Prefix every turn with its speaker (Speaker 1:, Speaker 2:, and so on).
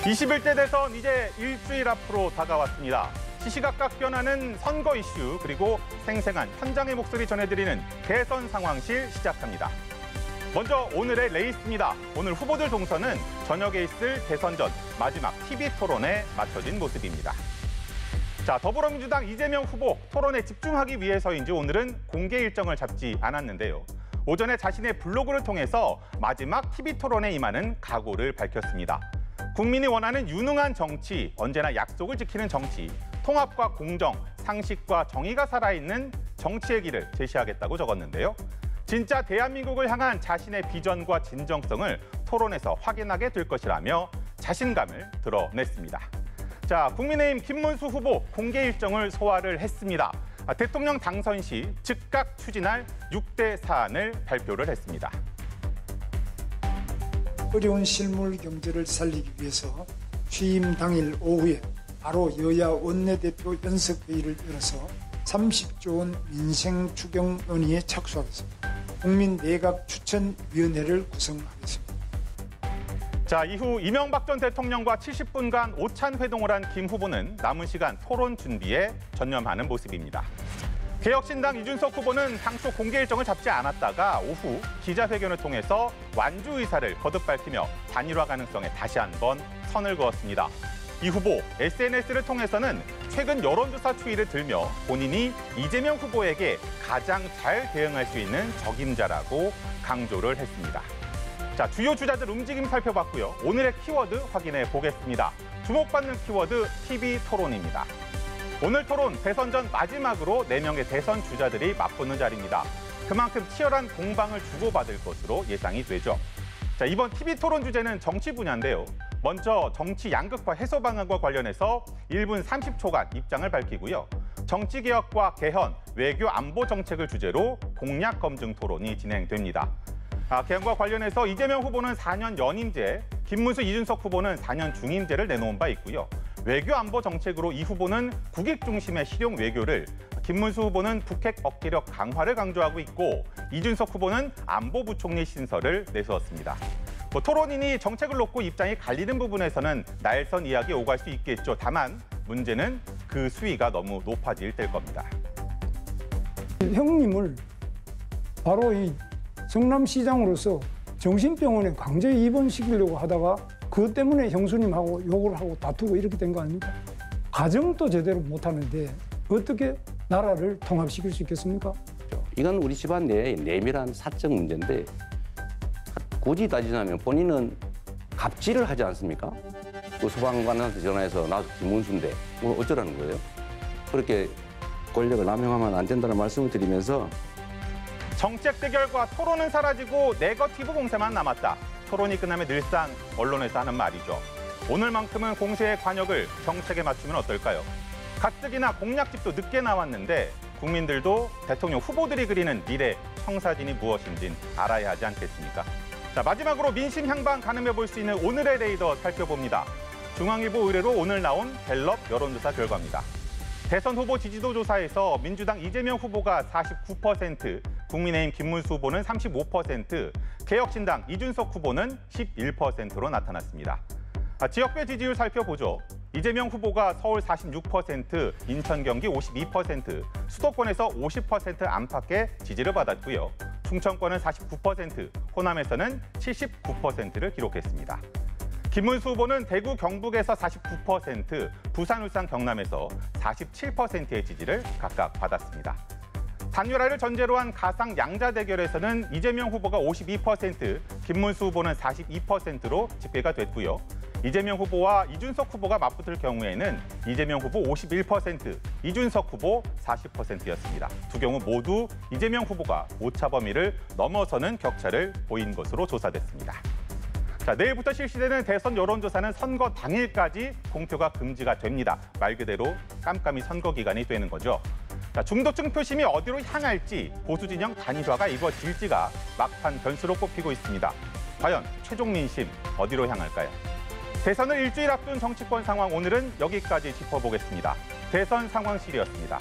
Speaker 1: 21대 대선 이제 일주일 앞으로 다가왔습니다. 시시각각 변하는 선거 이슈 그리고 생생한 현장의 목소리 전해드리는 대선 상황실 시작합니다. 먼저 오늘의 레이스입니다. 오늘 후보들 동선은 저녁에 있을 대선 전 마지막 TV 토론에 맞춰진 모습입니다. 자, 더불어민주당 이재명 후보 토론에 집중하기 위해서인지 오늘은 공개 일정을 잡지 않았는데요. 오전에 자신의 블로그를 통해서 마지막 TV 토론에 임하는 각오를 밝혔습니다. 국민이 원하는 유능한 정치, 언제나 약속을 지키는 정치, 통합과 공정, 상식과 정의가 살아있는 정치의 길을 제시하겠다고 적었는데요. 진짜 대한민국을 향한 자신의 비전과 진정성을 토론에서 확인하게 될 것이라며 자신감을 드러냈습니다. 자, 국민의힘 김문수 후보 공개 일정을 소화를 했습니다. 대통령 당선 시 즉각 추진할 6대 사안을 발표를 했습니다.
Speaker 2: 어려운 실물 경제를 살리기 위해서 취임 당일 오후에 바로 여야 원내대표 연석회의를 열어서 30조 원 민생 추경 논의에 착수하겠습니다. 국민 내각 추천위원회를 구성하겠습니다.
Speaker 1: 자, 이후 이명박 전 대통령과 70분간 오찬 회동을 한 김 후보는 남은 시간 토론 준비에 전념하는 모습입니다. 개혁신당 이준석 후보는 당초 공개 일정을 잡지 않았다가 오후 기자회견을 통해서 완주 의사를 거듭 밝히며 단일화 가능성에 다시 한번 선을 그었습니다. 이 후보 SNS를 통해서는 최근 여론조사 추이를 들며 본인이 이재명 후보에게 가장 잘 대응할 수 있는 적임자라고 강조를 했습니다. 자, 주요 주자들 움직임 살펴봤고요. 오늘의 키워드 확인해 보겠습니다. 주목받는 키워드 TV 토론입니다. 오늘 토론 대선 전 마지막으로 4명의 대선 주자들이 맞붙는 자리입니다. 그만큼 치열한 공방을 주고받을 것으로 예상이 되죠. 자, 이번 TV 토론 주제는 정치 분야인데요. 먼저 정치 양극화 해소 방안과 관련해서 1분 30초간 입장을 밝히고요. 정치개혁과 개헌, 외교 안보 정책을 주제로 공약 검증 토론이 진행됩니다. 개헌과 관련해서 이재명 후보는 4년 연임제, 김문수, 이준석 후보는 4년 중임제를 내놓은 바 있고요. 외교 안보 정책으로 이 후보는 국익 중심의 실용 외교를, 김문수 후보는 북핵 억제력 강화를 강조하고 있고 이준석 후보는 안보부총리 신설을 내세웠습니다. 토론인이 정책을 놓고 입장이 갈리는 부분에서는 날선 이야기 오갈 수 있겠죠. 다만 문제는 그 수위가 너무 높아질 때일 겁니다.
Speaker 2: 형님을 바로 이 성남시장으로서 정신병원에 강제 입원시키려고 하다가 그것 때문에 형수님하고 욕을 하고 다투고 이렇게 된 거 아닙니까? 가정도 제대로 못하는데 어떻게 나라를 통합시킬 수 있겠습니까?
Speaker 3: 이건 우리 집안 내의 내밀한 사적 문제인데 굳이 따지자면 본인은 갑질을 하지 않습니까? 그 소방관한테 전화해서 나도 김문수인데 어쩌라는 거예요? 그렇게 권력을 남용하면 안 된다는 말씀을 드리면서
Speaker 1: 정책 대결과 토론은 사라지고 네거티브 공세만 남았다. 토론이 끝나면 늘상 언론에서 하는 말이죠. 오늘만큼은 공세의 관역을 정책에 맞추면 어떨까요? 가뜩이나 공약집도 늦게 나왔는데 국민들도 대통령 후보들이 그리는 미래 청사진이 무엇인진 알아야 하지 않겠습니까? 자, 마지막으로 민심 향방 가늠해 볼 수 있는 오늘의 레이더 살펴봅니다. 중앙일보 의뢰로 오늘 나온 갤럽 여론조사 결과입니다. 대선 후보 지지도 조사에서 민주당 이재명 후보가 49%, 국민의힘 김문수 후보는 35%, 개혁신당 이준석 후보는 11%로 나타났습니다. 지역별 지지율 살펴보죠. 이재명 후보가 서울 46%, 인천, 경기 52%, 수도권에서 50% 안팎의 지지를 받았고요. 충청권은 49%, 호남에서는 79%를 기록했습니다. 김문수 후보는 대구, 경북에서 49%, 부산, 울산, 경남에서 47%의 지지를 각각 받았습니다. 단일화를 전제로 한 가상 양자 대결에서는 이재명 후보가 52%, 김문수 후보는 42%로 집계가 됐고요. 이재명 후보와 이준석 후보가 맞붙을 경우에는 이재명 후보 51%, 이준석 후보 40%였습니다. 두 경우 모두 이재명 후보가 오차 범위를 넘어서는 격차를 보인 것으로 조사됐습니다. 자, 내일부터 실시되는 대선 여론조사는 선거 당일까지 공표가 금지가 됩니다. 말 그대로 깜깜이 선거 기간이 되는 거죠. 자, 중도층 표심이 어디로 향할지, 보수 진영 단일화가 이루어질지가 막판 변수로 꼽히고 있습니다. 과연 최종 민심 어디로 향할까요? 대선을 일주일 앞둔 정치권 상황, 오늘은 여기까지 짚어보겠습니다. 대선 상황실이었습니다.